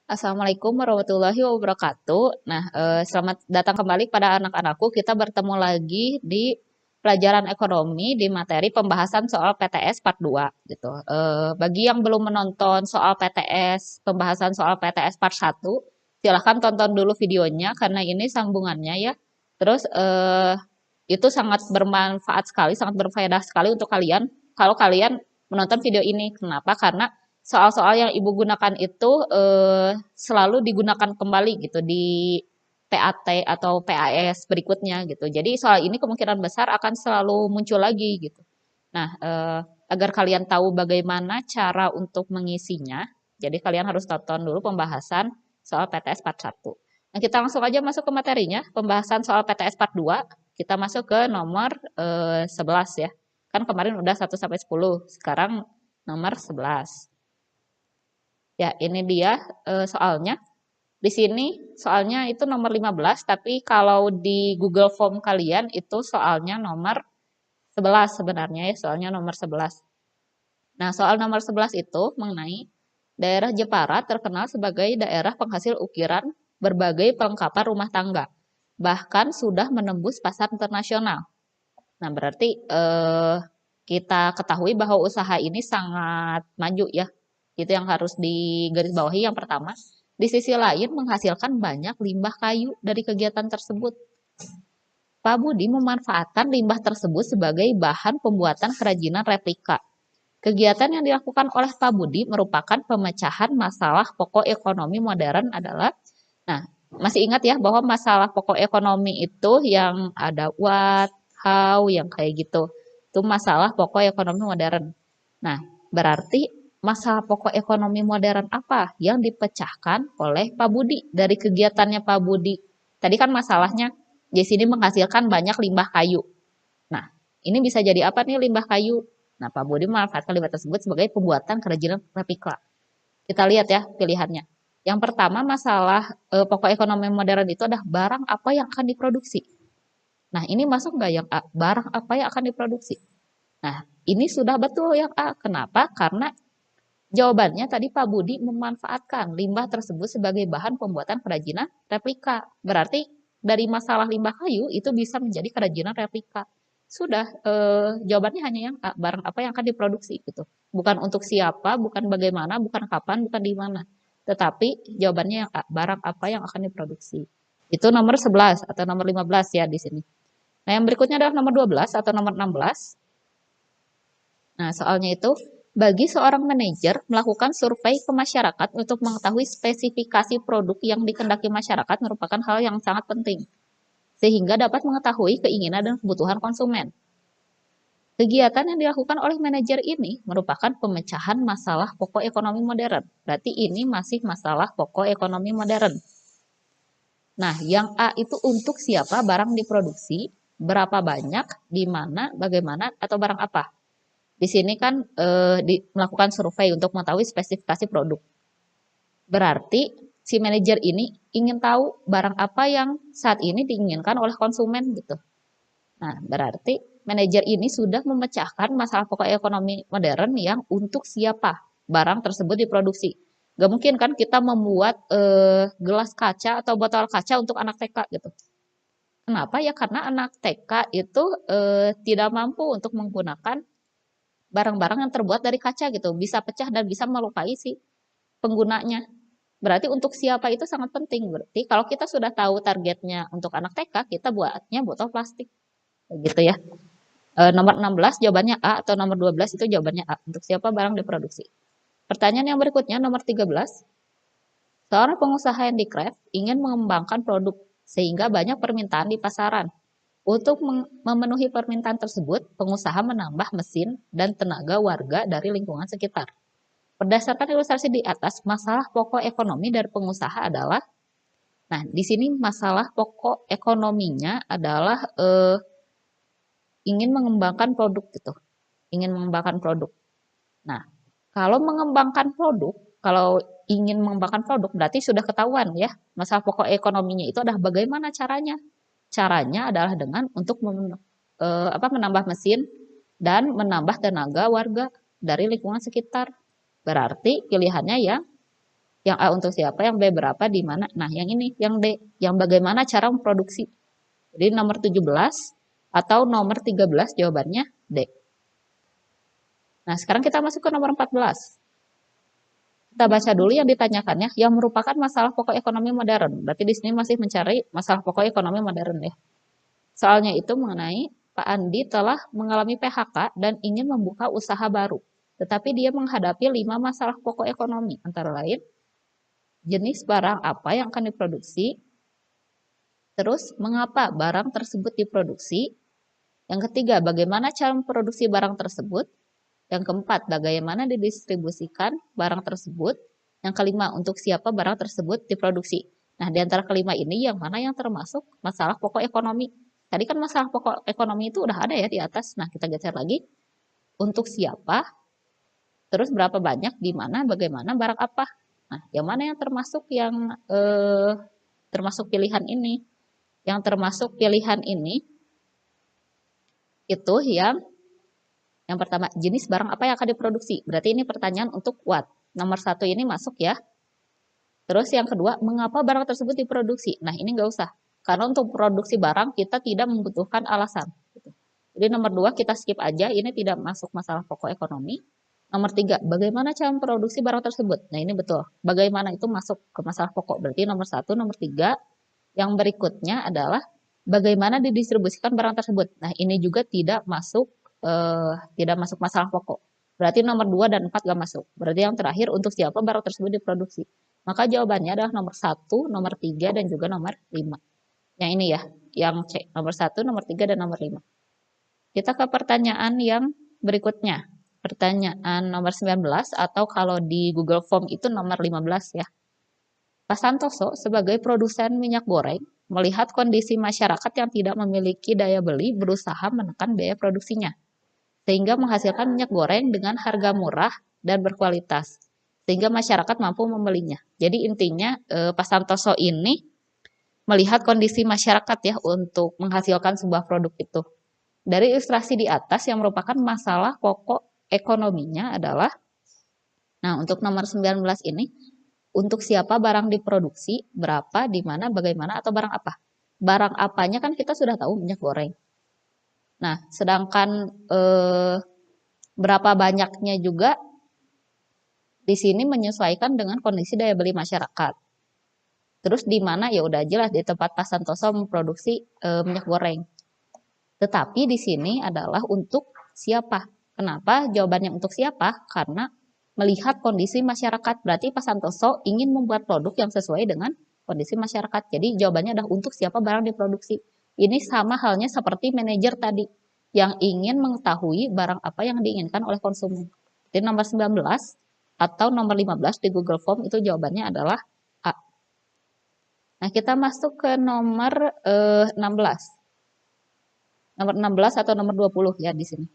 Assalamualaikum warahmatullahi wabarakatuh. Nah, selamat datang kembali pada anak-anakku. Kita bertemu lagi di pelajaran ekonomi di materi pembahasan soal PTS Part 2 gitu. Bagi yang belum menonton soal PTS, pembahasan soal PTS Part 1, silahkan tonton dulu videonya karena ini sambungannya ya. Terus itu sangat bermanfaat sekali, sangat berfaedah sekali untuk kalian kalau kalian menonton video ini. Kenapa? Karena soal-soal yang ibu gunakan itu selalu digunakan kembali gitu di PAT atau PAS berikutnya gitu. Jadi soal ini kemungkinan besar akan selalu muncul lagi gitu. Nah, agar kalian tahu bagaimana cara untuk mengisinya, jadi kalian harus tonton dulu pembahasan soal PTS Part 1. Nah, kita langsung aja masuk ke materinya, pembahasan soal PTS Part 2. Kita masuk ke nomor 11 ya. Kan kemarin udah 1 sampai 10, sekarang nomor 11. Ya, ini dia soalnya. Di sini soalnya itu nomor 15, tapi kalau di Google Form kalian itu soalnya nomor 11 sebenarnya ya, soalnya nomor 11. Nah, soal nomor 11 itu mengenai daerah Jepara terkenal sebagai daerah penghasil ukiran berbagai perlengkapan rumah tangga. Bahkan sudah menembus pasar internasional. Nah, berarti kita ketahui bahwa usaha ini sangat maju ya. Itu yang harus digarisbawahi yang pertama. Di sisi lain menghasilkan banyak limbah kayu dari kegiatan tersebut. Pak Budi memanfaatkan limbah tersebut sebagai bahan pembuatan kerajinan replika. Kegiatan yang dilakukan oleh Pak Budi merupakan pemecahan masalah pokok ekonomi modern adalah, nah, masih ingat ya bahwa masalah pokok ekonomi itu yang ada what, how, yang kayak gitu. Itu masalah pokok ekonomi modern. Nah, berarti masalah pokok ekonomi modern apa yang dipecahkan oleh Pak Budi dari kegiatannya Pak Budi? Tadi kan masalahnya di sini menghasilkan banyak limbah kayu. Nah, ini bisa jadi apa nih limbah kayu? Nah, Pak Budi memanfaatkan limbah tersebut sebagai pembuatan kerajinan replika. Kita lihat ya pilihannya. Yang pertama masalah pokok ekonomi modern itu adalah barang apa yang akan diproduksi. Nah, ini masuk nggak yang A? Barang apa yang akan diproduksi? Nah, ini sudah betul yang A. Kenapa? Karena jawabannya tadi Pak Budi memanfaatkan limbah tersebut sebagai bahan pembuatan kerajinan replika. Berarti dari masalah limbah kayu itu bisa menjadi kerajinan replika. Sudah, jawabannya hanya yang A, barang apa yang akan diproduksi gitu. Bukan untuk siapa, bukan bagaimana, bukan kapan, bukan di mana. Tetapi jawabannya yang A, barang apa yang akan diproduksi. Itu nomor 11 atau nomor 15 ya di sini. Nah, yang berikutnya adalah nomor 12 atau nomor 16. Nah, soalnya itu, bagi seorang manajer melakukan survei ke masyarakat untuk mengetahui spesifikasi produk yang dikendaki masyarakat merupakan hal yang sangat penting, sehingga dapat mengetahui keinginan dan kebutuhan konsumen. Kegiatan yang dilakukan oleh manajer ini merupakan pemecahan masalah pokok ekonomi modern. Berarti ini masih masalah pokok ekonomi modern. Nah, yang A itu untuk siapa barang diproduksi, berapa banyak, di mana, bagaimana, atau barang apa. Di sini kan melakukan survei untuk mengetahui spesifikasi produk. Berarti si manajer ini ingin tahu barang apa yang saat ini diinginkan oleh konsumen gitu. Nah, berarti manajer ini sudah memecahkan masalah pokok ekonomi modern yang untuk siapa barang tersebut diproduksi. Gak mungkin kan kita membuat gelas kaca atau botol kaca untuk anak TK gitu. Kenapa ya? Karena anak TK itu tidak mampu untuk menggunakan barang-barang yang terbuat dari kaca gitu, bisa pecah dan bisa melukai si penggunanya. Berarti untuk siapa itu sangat penting. Berarti kalau kita sudah tahu targetnya untuk anak TK, kita buatnya botol plastik. Gitu ya. Nomor 16 jawabannya A atau nomor 12 itu jawabannya A. Untuk siapa barang diproduksi. Pertanyaan yang berikutnya nomor 13. Seorang pengusaha handicraft ingin mengembangkan produk sehingga banyak permintaan di pasaran. Untuk memenuhi permintaan tersebut, pengusaha menambah mesin dan tenaga warga dari lingkungan sekitar. Berdasarkan ilustrasi di atas, masalah pokok ekonomi dari pengusaha adalah, nah di sini masalah pokok ekonominya adalah ingin mengembangkan produk gitu, ingin mengembangkan produk. Nah, kalau mengembangkan produk, kalau ingin mengembangkan produk berarti sudah ketahuan ya, masalah pokok ekonominya itu adalah bagaimana caranya. Caranya adalah dengan untuk menambah mesin dan menambah tenaga warga dari lingkungan sekitar. Berarti pilihannya ya Yang A untuk siapa, yang B berapa, di mana. Nah, yang ini, yang D, yang bagaimana cara memproduksi. Jadi nomor 17 atau nomor 13 jawabannya D. Nah, sekarang kita masuk ke nomor 14. Kita baca dulu yang ditanyakannya, yang merupakan masalah pokok ekonomi modern. Berarti di sini masih mencari masalah pokok ekonomi modern ya. Soalnya itu mengenai Pak Andi telah mengalami PHK dan ingin membuka usaha baru. Tetapi dia menghadapi 5 masalah pokok ekonomi, antara lain jenis barang apa yang akan diproduksi, terus mengapa barang tersebut diproduksi, yang ketiga bagaimana cara memproduksi barang tersebut, yang keempat bagaimana didistribusikan barang tersebut, yang kelima untuk siapa barang tersebut diproduksi. Nah, di antara kelima ini yang mana yang termasuk masalah pokok ekonomi? Tadi kan masalah pokok ekonomi itu udah ada ya di atas. Nah, kita geser lagi. Untuk siapa, terus berapa banyak, di mana, bagaimana, barang apa. Nah, yang mana yang termasuk pilihan ini? Yang termasuk pilihan ini itu yang pertama, jenis barang apa yang akan diproduksi. Berarti ini pertanyaan untuk what. Nomor 1 ini masuk ya. Terus yang kedua, mengapa barang tersebut diproduksi? Nah, ini nggak usah. Karena untuk produksi barang kita tidak membutuhkan alasan. Jadi nomor 2 kita skip aja, ini tidak masuk masalah pokok ekonomi. Nomor 3, bagaimana cara memproduksi barang tersebut? Nah, ini betul. Bagaimana itu masuk ke masalah pokok. Berarti nomor 1, nomor 3. Yang berikutnya adalah bagaimana didistribusikan barang tersebut. Nah, ini juga tidak masuk masalah pokok. Berarti nomor 2 dan 4 gak masuk. Berarti yang terakhir untuk siapa barang tersebut diproduksi. Maka jawabannya adalah nomor 1, nomor 3, dan juga nomor 5. Yang ini ya, yang C. Nomor 1, nomor 3, dan nomor 5. Kita ke pertanyaan yang berikutnya. Pertanyaan nomor 19 atau kalau di Google Form itu nomor 15 ya. Pak Santoso sebagai produsen minyak goreng melihat kondisi masyarakat yang tidak memiliki daya beli berusaha menekan biaya produksinya, sehingga menghasilkan minyak goreng dengan harga murah dan berkualitas, sehingga masyarakat mampu membelinya. Jadi intinya Pak Santoso ini melihat kondisi masyarakat ya untuk menghasilkan sebuah produk itu. Dari ilustrasi di atas yang merupakan masalah pokok ekonominya adalah, nah untuk nomor 19 ini, untuk siapa barang diproduksi, berapa, di mana, bagaimana, atau barang apa. Barang apanya kan kita sudah tahu minyak goreng. Nah, sedangkan berapa banyaknya juga di sini menyesuaikan dengan kondisi daya beli masyarakat. Terus di mana ya udah jelas di tempat Pak Santoso memproduksi minyak goreng. Tetapi di sini adalah untuk siapa? Kenapa? Jawabannya untuk siapa? Karena melihat kondisi masyarakat. Berarti Pak Santoso ingin membuat produk yang sesuai dengan kondisi masyarakat. Jadi jawabannya adalah untuk siapa barang diproduksi. Ini sama halnya seperti manajer tadi yang ingin mengetahui barang apa yang diinginkan oleh konsumen. Jadi nomor 19 atau nomor 15 di Google Form itu jawabannya adalah A. Nah, kita masuk ke nomor 16. Nomor 16 atau nomor 20 ya di sini.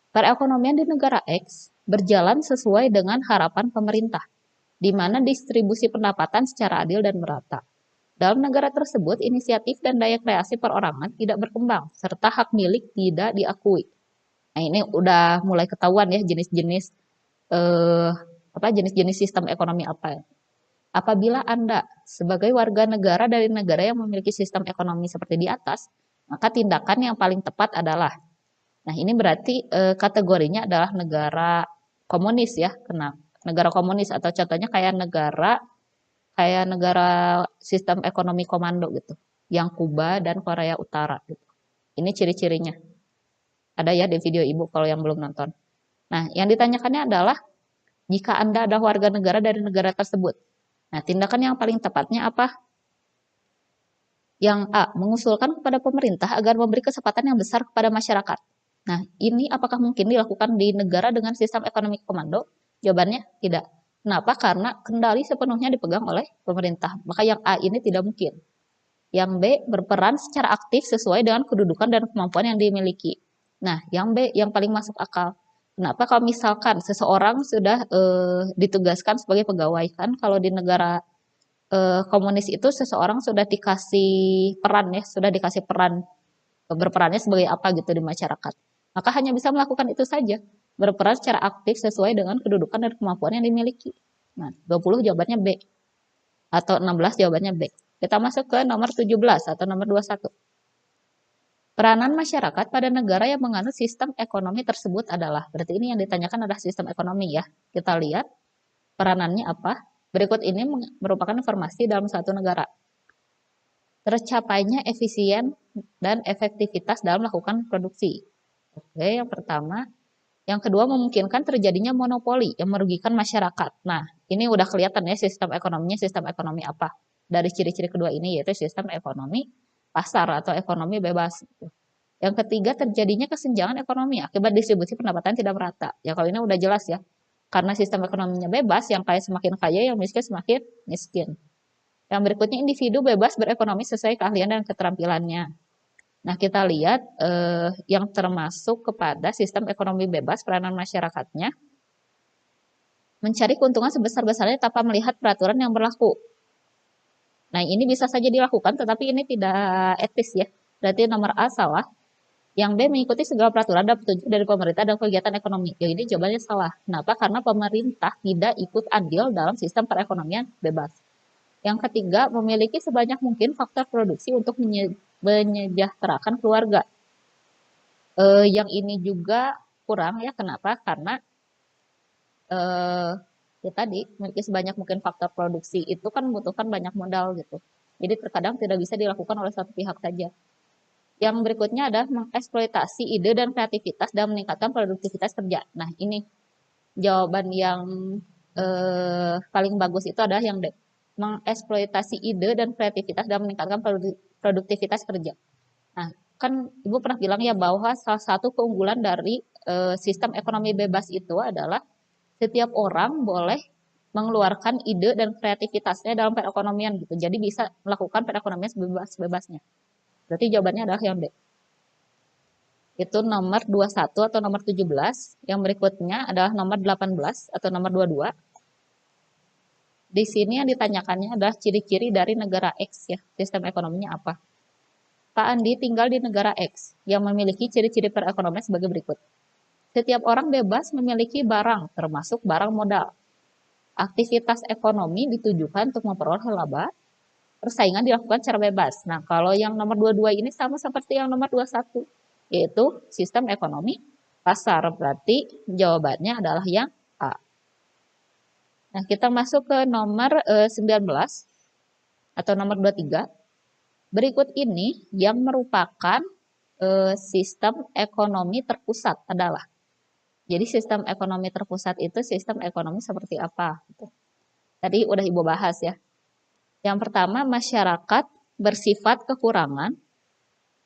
Perekonomian di negara X berjalan sesuai dengan harapan pemerintah, di mana distribusi pendapatan secara adil dan merata. Dalam negara tersebut, inisiatif dan daya kreasi perorangan tidak berkembang, serta hak milik tidak diakui. Nah, ini udah mulai ketahuan ya jenis-jenis jenis-jenis sistem ekonomi apa. Apabila Anda sebagai warga negara dari negara yang memiliki sistem ekonomi seperti di atas, maka tindakan yang paling tepat adalah, nah ini berarti kategorinya adalah negara komunis ya, negara komunis atau contohnya kayak negara sistem ekonomi komando gitu, yang Kuba dan Korea Utara gitu. Ini ciri-cirinya. Ada ya di video Ibu kalau yang belum nonton. Nah, yang ditanyakannya adalah jika Anda adalah warga negara dari negara tersebut. Nah, tindakan yang paling tepatnya apa? Yang A, mengusulkan kepada pemerintah agar memberi kesempatan yang besar kepada masyarakat. Nah, ini apakah mungkin dilakukan di negara dengan sistem ekonomi komando? Jawabannya tidak. Kenapa? Karena kendali sepenuhnya dipegang oleh pemerintah. Maka yang A ini tidak mungkin. Yang B, berperan secara aktif sesuai dengan kedudukan dan kemampuan yang dimiliki. Nah, yang B yang paling masuk akal. Kenapa? Kalau misalkan seseorang sudah ditugaskan sebagai pegawai, kan kalau di negara komunis itu seseorang sudah dikasih peran ya, sudah dikasih peran, berperannya sebagai apa gitu di masyarakat. Maka hanya bisa melakukan itu saja, berperan secara aktif sesuai dengan kedudukan dan kemampuan yang dimiliki. Nah, 20 jawabannya B. Atau 16 jawabannya B. Kita masuk ke nomor 17 atau nomor 21. Peranan masyarakat pada negara yang menganut sistem ekonomi tersebut adalah, berarti ini yang ditanyakan adalah sistem ekonomi ya. Kita lihat peranannya apa. Berikut ini merupakan informasi dalam satu negara. Tercapainya efisien dan efektivitas dalam melakukan produksi. Oke, yang pertama. Yang kedua, memungkinkan terjadinya monopoli yang merugikan masyarakat. Nah, ini udah kelihatan ya sistem ekonominya, sistem ekonomi apa. Dari ciri-ciri kedua ini, yaitu sistem ekonomi pasar atau ekonomi bebas. Yang ketiga, terjadinya kesenjangan ekonomi akibat distribusi pendapatan tidak merata. Ya, kalau ini udah jelas ya. Karena sistem ekonominya bebas, yang kaya semakin kaya, yang miskin semakin miskin. Yang berikutnya, individu bebas berekonomi sesuai keahlian dan keterampilannya. Nah, kita lihat yang termasuk kepada sistem ekonomi bebas peranan masyarakatnya mencari keuntungan sebesar-besarnya tanpa melihat peraturan yang berlaku. Nah, ini bisa saja dilakukan, tetapi ini tidak etis ya. Berarti nomor A salah. Yang B mengikuti segala peraturan dan petunjuk dari pemerintah dan kegiatan ekonomi. Yang ini jawabannya salah. Kenapa? Karena pemerintah tidak ikut andil dalam sistem perekonomian bebas. Yang ketiga, memiliki sebanyak mungkin faktor produksi untuk menyejahterakan keluarga. Yang ini juga kurang ya, kenapa? Karena ya tadi, memiliki sebanyak mungkin faktor produksi itu kan membutuhkan banyak modal gitu. Jadi terkadang tidak bisa dilakukan oleh satu pihak saja. Yang berikutnya adalah mengeksploitasi ide dan kreativitas dan meningkatkan produktivitas kerja. Nah, ini jawaban yang paling bagus itu adalah yang D. Mengeksploitasi ide dan kreativitas dan meningkatkan produktivitas kerja. Nah, kan Ibu pernah bilang ya bahwa salah satu keunggulan dari sistem ekonomi bebas itu adalah setiap orang boleh mengeluarkan ide dan kreativitasnya dalam perekonomian gitu. Jadi bisa melakukan perekonomian sebebas-bebasnya. Berarti jawabannya adalah yang D. Itu nomor 21 atau nomor 17. Yang berikutnya adalah nomor 18 atau nomor 22. Di sini yang ditanyakannya adalah ciri-ciri dari negara X ya. Sistem ekonominya apa? Pak Andi tinggal di negara X yang memiliki ciri-ciri perekonomian sebagai berikut. Setiap orang bebas memiliki barang, termasuk barang modal. Aktivitas ekonomi ditujukan untuk memperoleh laba, persaingan dilakukan secara bebas. Nah, kalau yang nomor 22 ini sama seperti yang nomor 21, yaitu sistem ekonomi pasar. Berarti jawabannya adalah yang A. Nah, kita masuk ke nomor 19 atau nomor 23. Berikut ini yang merupakan sistem ekonomi terpusat adalah. Jadi sistem ekonomi terpusat itu sistem ekonomi seperti apa? Tadi udah Ibu bahas ya. Yang pertama, masyarakat bersifat kekurangan,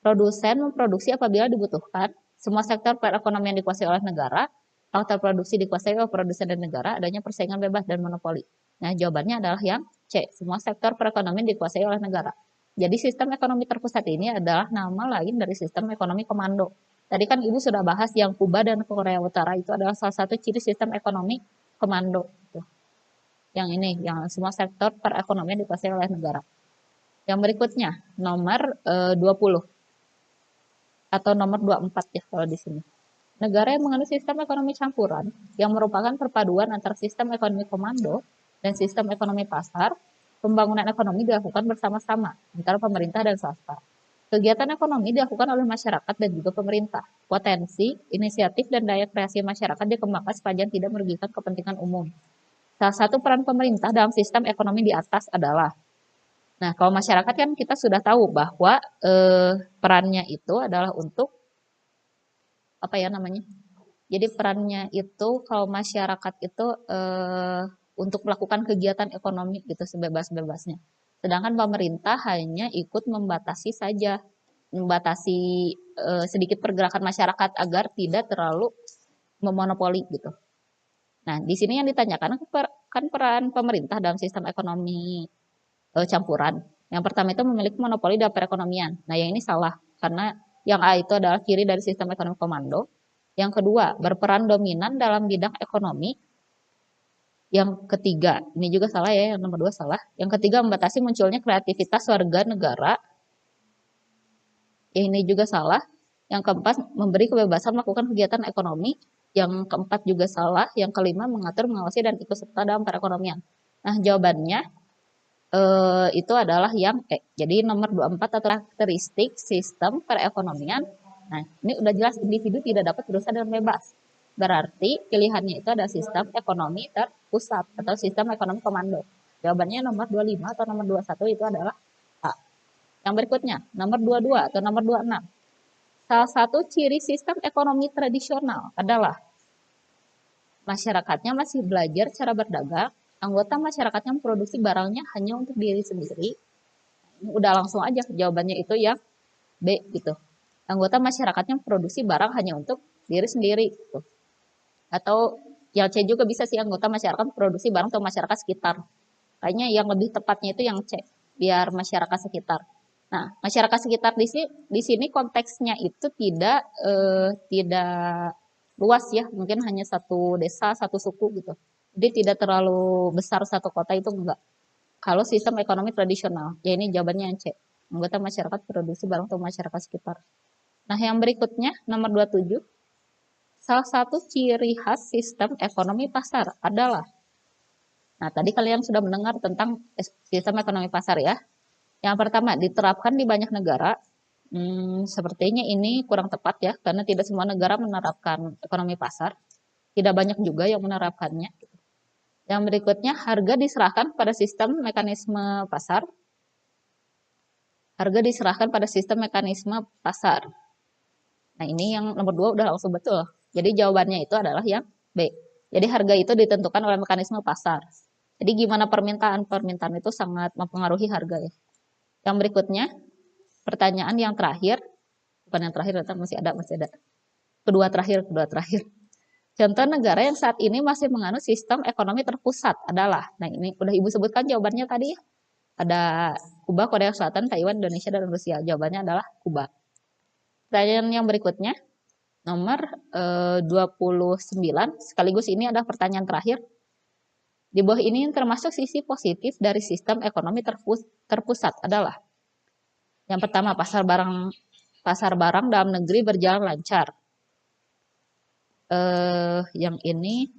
produsen memproduksi apabila dibutuhkan, semua sektor perekonomian dikuasai oleh negara, faktor produksi dikuasai oleh produsen dan negara, adanya persaingan bebas dan monopoli. Nah, jawabannya adalah yang C, semua sektor perekonomian dikuasai oleh negara. Jadi sistem ekonomi terpusat ini adalah nama lain dari sistem ekonomi komando. Tadi kan Ibu sudah bahas yang Kuba dan Korea Utara itu adalah salah satu ciri sistem ekonomi komando. Yang ini, yang semua sektor perekonomian dikuasai oleh negara. Yang berikutnya, nomor 20 atau nomor 24 ya kalau di sini. Negara yang menganut sistem ekonomi campuran yang merupakan perpaduan antara sistem ekonomi komando dan sistem ekonomi pasar, pembangunan ekonomi dilakukan bersama-sama antara pemerintah dan swasta. Kegiatan ekonomi dilakukan oleh masyarakat dan juga pemerintah. Potensi, inisiatif, dan daya kreasi masyarakat dikembangkan sepanjang tidak merugikan kepentingan umum. Salah satu peran pemerintah dalam sistem ekonomi di atas adalah, nah kalau masyarakat kan kita sudah tahu bahwa perannya itu adalah untuk apa ya namanya? Jadi perannya itu kalau masyarakat itu untuk melakukan kegiatan ekonomi gitu sebebas-bebasnya. Sedangkan pemerintah hanya ikut membatasi saja, membatasi sedikit pergerakan masyarakat agar tidak terlalu memonopoli gitu. Nah, di sini yang ditanyakan kan peran pemerintah dalam sistem ekonomi campuran. Yang pertama itu memiliki monopoli dalam perekonomian. Nah, yang ini salah karena yang A itu adalah ciri dari sistem ekonomi komando. Yang kedua, berperan dominan dalam bidang ekonomi. Yang ketiga, ini juga salah ya, yang nomor 2 salah. Yang ketiga, membatasi munculnya kreativitas warga negara. Yang ini juga salah. Yang keempat, memberi kebebasan melakukan kegiatan ekonomi. Yang keempat juga salah. Yang kelima, mengatur, mengawasi, dan ikut serta dalam perekonomian. Nah, jawabannya itu adalah yang E. Jadi nomor 24 atau karakteristik sistem perekonomian. Nah, ini udah jelas individu tidak dapat berusaha dengan bebas. Berarti pilihannya itu ada sistem ekonomi terpusat atau sistem ekonomi komando. Jawabannya nomor 25 atau nomor 21 itu adalah A. Yang berikutnya, nomor 22 atau nomor 26. Salah satu ciri sistem ekonomi tradisional adalah masyarakatnya masih belajar cara berdagang, anggota masyarakatnya memproduksi barangnya hanya untuk diri sendiri. Ini udah langsung aja jawabannya itu yang B gitu. Anggota masyarakatnya memproduksi barang hanya untuk diri sendiri gitu. Atau yang C juga bisa sih, anggota masyarakat memproduksi barang untuk masyarakat sekitar. Kayaknya yang lebih tepatnya itu yang C, biar masyarakat sekitar. Nah, masyarakat sekitar di sini konteksnya itu tidak luas ya, mungkin hanya satu desa, satu suku gitu. Jadi tidak terlalu besar satu kota itu enggak. Kalau sistem ekonomi tradisional, ya ini jawabannya yang C. Anggota masyarakat produksi barang untuk masyarakat sekitar. Nah, yang berikutnya nomor 27. Salah satu ciri khas sistem ekonomi pasar adalah, nah tadi kalian sudah mendengar tentang sistem ekonomi pasar ya. Yang pertama, diterapkan di banyak negara. Sepertinya ini kurang tepat ya, karena tidak semua negara menerapkan ekonomi pasar. Tidak banyak juga yang menerapkannya. Yang berikutnya, harga diserahkan pada sistem mekanisme pasar. Harga diserahkan pada sistem mekanisme pasar. Nah, ini yang nomor 2 udah langsung betul. Jadi jawabannya itu adalah yang B. Jadi harga itu ditentukan oleh mekanisme pasar. Jadi gimana permintaan? Permintaan itu sangat mempengaruhi harga ya. Yang berikutnya, pertanyaan yang terakhir, bukan yang terakhir, masih ada. Kedua terakhir. Contoh negara yang saat ini masih menganut sistem ekonomi terpusat adalah, nah ini udah Ibu sebutkan jawabannya tadi ya. Ada Kuba, Korea Selatan, Taiwan, Indonesia, dan Rusia. Jawabannya adalah Kuba. Pertanyaan yang berikutnya, nomor 29, sekaligus ini adalah pertanyaan terakhir. Di bawah ini termasuk sisi positif dari sistem ekonomi terpusat adalah, yang pertama, pasar barang dalam negeri berjalan lancar. Yang ini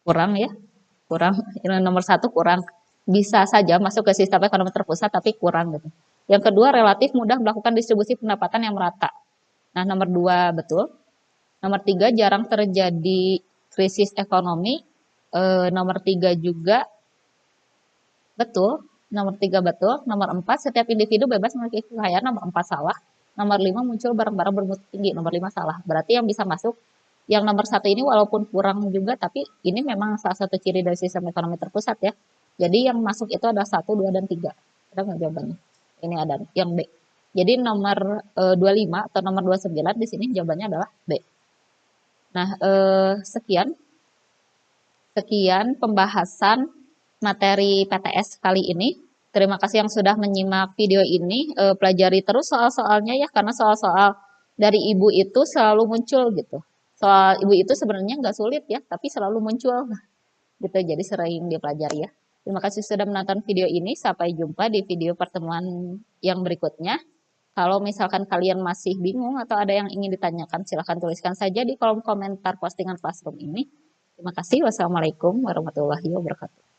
kurang ya, kurang. Ini nomor 1 kurang. Bisa saja masuk ke sistem ekonomi terpusat tapi kurang gitu. Yang kedua, relatif mudah melakukan distribusi pendapatan yang merata. Nah, nomor 2 betul. Nomor 3, jarang terjadi krisis ekonomi. Nomor 3 juga betul. Nomor 3 betul. Nomor 4, setiap individu bebas memiliki kekayaan. Nomor 4 salah. Nomor 5, muncul barang-barang bermutu tinggi. Nomor 5 salah. Berarti yang bisa masuk yang nomor 1 ini walaupun kurang juga, tapi ini memang salah satu ciri dari sistem ekonomi terpusat ya. Jadi yang masuk itu ada 1, 2, dan 3. Ada nggak jawabannya? Ini ada yang B. Jadi nomor 25 atau nomor 29 di sini jawabannya adalah B. Nah, sekian pembahasan materi PTS kali ini. Terima kasih yang sudah menyimak video ini. Pelajari terus soal-soalnya ya, karena soal-soal dari Ibu itu selalu muncul gitu. Soal Ibu itu sebenarnya nggak sulit ya, tapi selalu muncul gitu. Jadi sering dipelajari ya. Terima kasih sudah menonton video ini. Sampai jumpa di video pertemuan yang berikutnya. Kalau misalkan kalian masih bingung atau ada yang ingin ditanyakan, silahkan tuliskan saja di kolom komentar postingan Classroom ini. Terima kasih. Wassalamualaikum warahmatullahi wabarakatuh.